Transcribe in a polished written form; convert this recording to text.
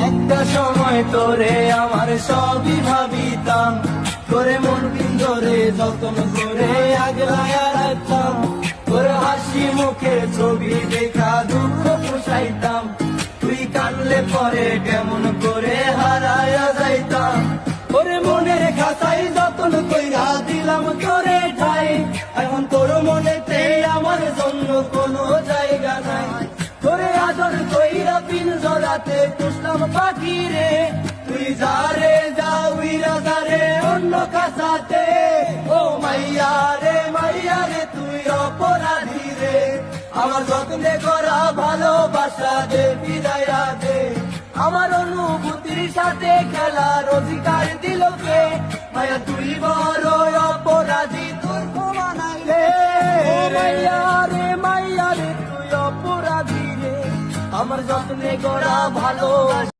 একটা সময় তোরে আমার সবই ভাবিতাম, তোরে মন ধরে যতন করে আগলায়া রাখতাম, তোর হাসি মুখে ছবি দেখা দুঃখ পুষাইতাম, তুই কানলে পরে কেমন করে হারায়া যাইতাম। ওরে মনের খাতায় যতন কইরা দিলাম তোরে ঠাই, এখন তোর মনেতে আমার জন্য কোনো জায়গা নাই। তোরে আদর কইরা পিঞ্জরাতে পুষলাম পাখি রে, তুই যারে যাউইরা যারে অন্য কাছাতে। ও মাইয়া রে তুই অপরাধী রে, আমার যত্নে করা ভালোবাসা দে বিদায়া দে। আমার অনুভূতির সাথে খেলার অধিকার দিল কে, মায়া তুই বড় অপরাধী, তোর ক্ষমা নাই রে। ও মাইয়া রে তুই অপরাধী রে, আমার যত্নে করা ভালো